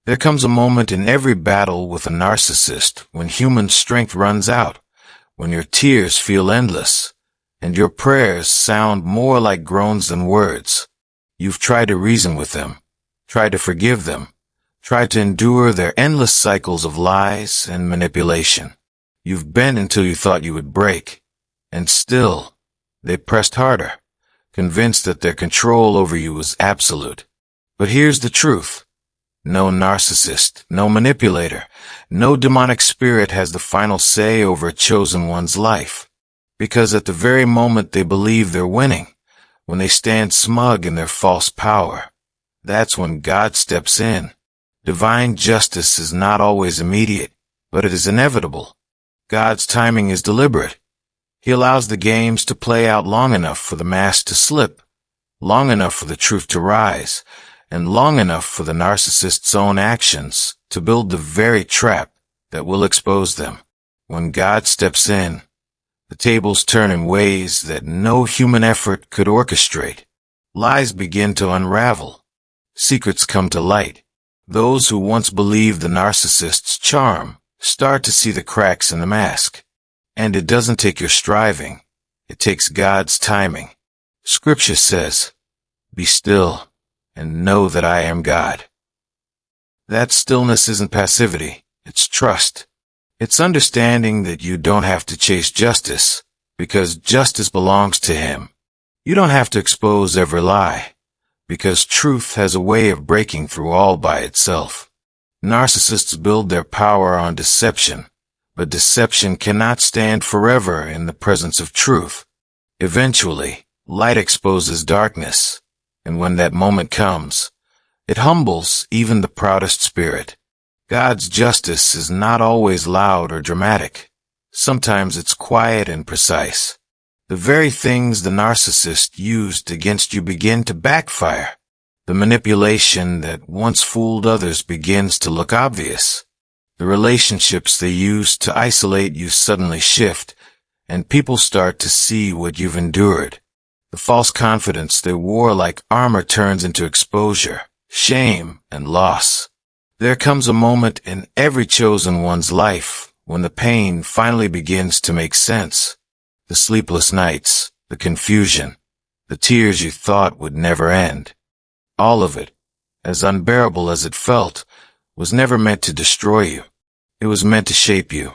There comes a moment in every battle with a narcissist when human strength runs out, when your tears feel endless, and your prayers sound more like groans than words. You've tried to reason with them, tried to forgive them, tried to endure their endless cycles of lies and manipulation. You've bent until you thought you would break, and still, they pressed harder, convinced that their control over you was absolute. But here's the truth. No narcissist, no manipulator, no demonic spirit has the final say over a chosen one's life. Because at the very moment they believe they're winning, when they stand smug in their false power, that's when God steps in. Divine justice is not always immediate, but it is inevitable. God's timing is deliberate. He allows the games to play out long enough for the mask to slip, long enough for the truth to rise, and long enough for the narcissist's own actions to build the very trap that will expose them. When God steps in, the tables turn in ways that no human effort could orchestrate. Lies begin to unravel. Secrets come to light. Those who once believed the narcissist's charm start to see the cracks in the mask. And it doesn't take your striving. It takes God's timing. Scripture says, "Be still and know that I am God." That stillness isn't passivity. It's trust. It's understanding that you don't have to chase justice, because justice belongs to Him. You don't have to expose every lie, because truth has a way of breaking through all by itself. Narcissists build their power on deception, but deception cannot stand forever in the presence of truth. Eventually, light exposes darkness, and when that moment comes, it humbles even the proudest spirit. God's justice is not always loud or dramatic. Sometimes it's quiet and precise. The very things the narcissist used against you begin to backfire. The manipulation that once fooled others begins to look obvious. The relationships they used to isolate you suddenly shift, and people start to see what you've endured. The false confidence they wore like armor turns into exposure, shame, and loss. There comes a moment in every chosen one's life when the pain finally begins to make sense. The sleepless nights, the confusion, the tears you thought would never end. All of it, as unbearable as it felt, was never meant to destroy you. It was meant to shape you.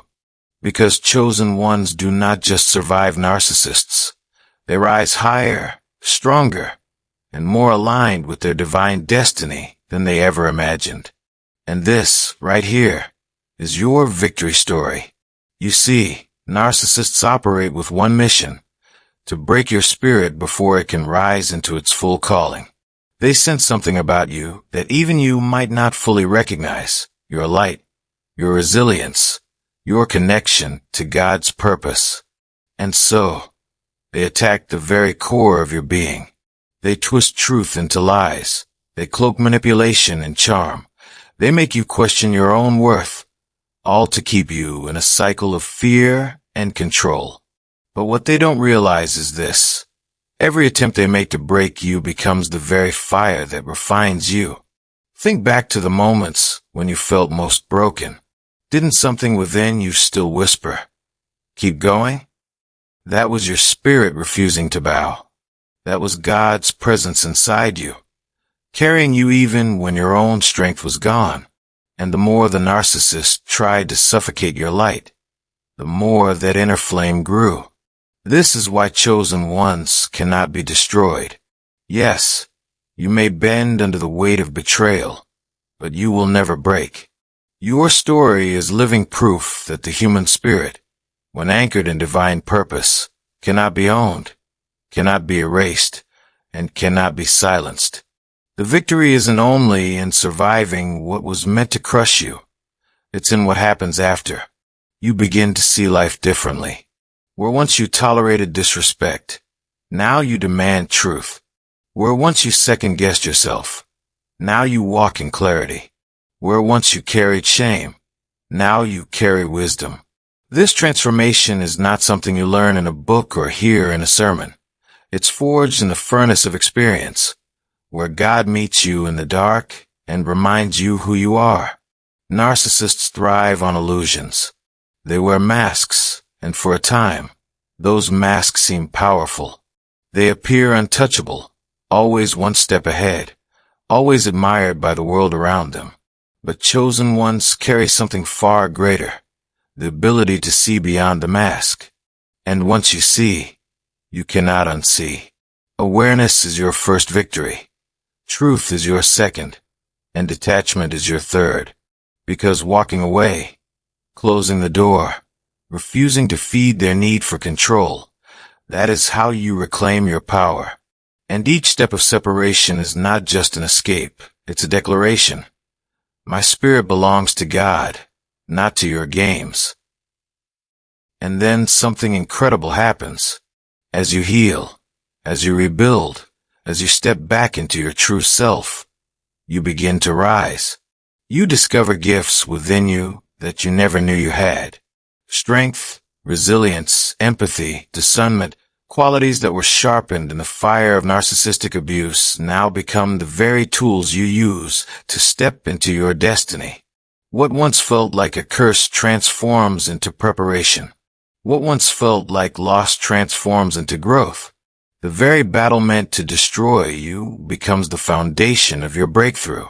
Because chosen ones do not just survive narcissists. They rise higher, stronger, and more aligned with their divine destiny than they ever imagined. And this, right here, is your victory story. You see, narcissists operate with one mission: to break your spirit before it can rise into its full calling. They sense something about you that even you might not fully recognize: your light, your resilience, your connection to God's purpose. And so, they attack the very core of your being. They twist truth into lies. They cloak manipulation in charm. They make you question your own worth, all to keep you in a cycle of fear and control. But what they don't realize is this: every attempt they make to break you becomes the very fire that refines you. Think back to the moments when you felt most broken. Didn't something within you still whisper, "Keep going"? That was your spirit refusing to bow. That was God's presence inside you, carrying you even when your own strength was gone. And the more the narcissist tried to suffocate your light, the more that inner flame grew. This is why chosen ones cannot be destroyed. Yes, you may bend under the weight of betrayal, but you will never break. Your story is living proof that the human spirit, when anchored in divine purpose, cannot be owned, cannot be erased, and cannot be silenced. The victory isn't only in surviving what was meant to crush you. It's in what happens after. You begin to see life differently. Where once you tolerated disrespect, now you demand truth. Where once you second-guessed yourself, now you walk in clarity. Where once you carried shame, now you carry wisdom. This transformation is not something you learn in a book or hear in a sermon. It's forged in the furnace of experience, where God meets you in the dark and reminds you who you are. Narcissists thrive on illusions. They wear masks, and for a time, those masks seem powerful. They appear untouchable, always one step ahead, always admired by the world around them. But chosen ones carry something far greater: the ability to see beyond the mask. And once you see, you cannot unsee. Awareness is your first victory. Truth is your second, and detachment is your third. Because walking away, closing the door, refusing to feed their need for control, that is how you reclaim your power. And each step of separation is not just an escape, it's a declaration. My spirit belongs to God, not to your games. And then something incredible happens. As you heal, as you rebuild, as you step back into your true self, you begin to rise. You discover gifts within you that you never knew you had. Strength, resilience, empathy, discernment, qualities that were sharpened in the fire of narcissistic abuse now become the very tools you use to step into your destiny. What once felt like a curse transforms into preparation. What once felt like loss transforms into growth. The very battle meant to destroy you becomes the foundation of your breakthrough.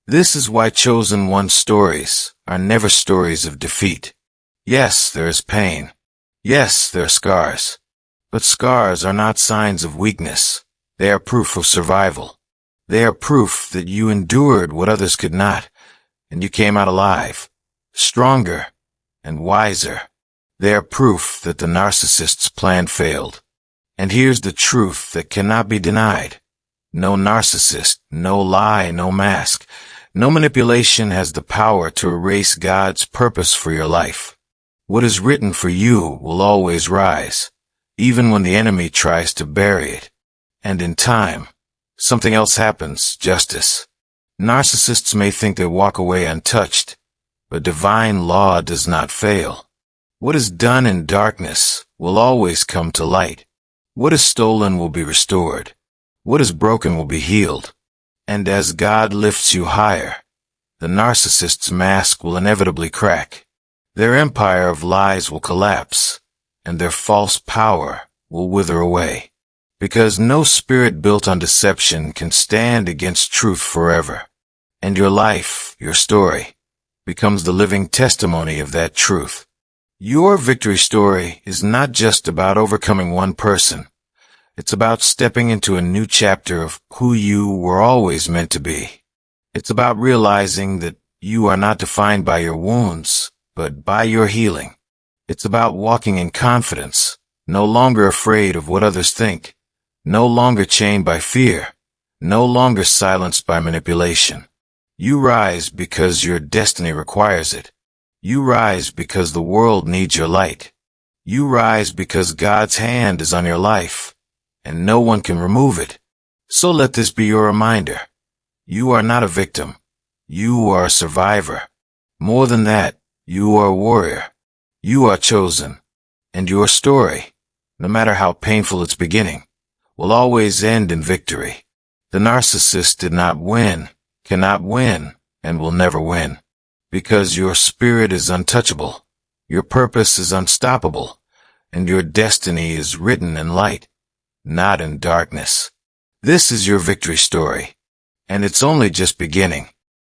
This is why chosen one stories are never stories of defeat. Yes, there is pain. Yes, there are scars. But scars are not signs of weakness. They are proof of survival. They are proof that you endured what others could not, and you came out alive, stronger and wiser. They are proof that the narcissist's plan failed. And here's the truth that cannot be denied. No narcissist, no lie, no mask, No manipulation has the power to erase God's purpose for your life. What is written for you will always rise, even when the enemy tries to bury it. And in time, something else happens, justice. Narcissists may think they walk away untouched, but divine law does not fail. What is done in darkness will always come to light. What is stolen will be restored. What is broken will be healed. And as God lifts you higher, the narcissist's mask will inevitably crack. Their empire of lies will collapse, and their false power will wither away. Because no spirit built on deception can stand against truth forever. And your life, your story, becomes the living testimony of that truth. Your victory story is not just about overcoming one person. It's about stepping into a new chapter of who you were always meant to be. It's about realizing that you are not defined by your wounds, but by your healing. It's about walking in confidence, no longer afraid of what others think, no longer chained by fear, no longer silenced by manipulation. You rise because your destiny requires it. You rise because the world needs your light. You rise because God's hand is on your life, and no one can remove it. So let this be your reminder. You are not a victim. You are a survivor. More than that, you are a warrior. You are chosen. And your story, no matter how painful its beginning, will always end in victory. The narcissist did not win, cannot win, and will never win. Because your spirit is untouchable, your purpose is unstoppable, and your destiny is written in light, not in darkness. This is your victory story, and it's only just beginning.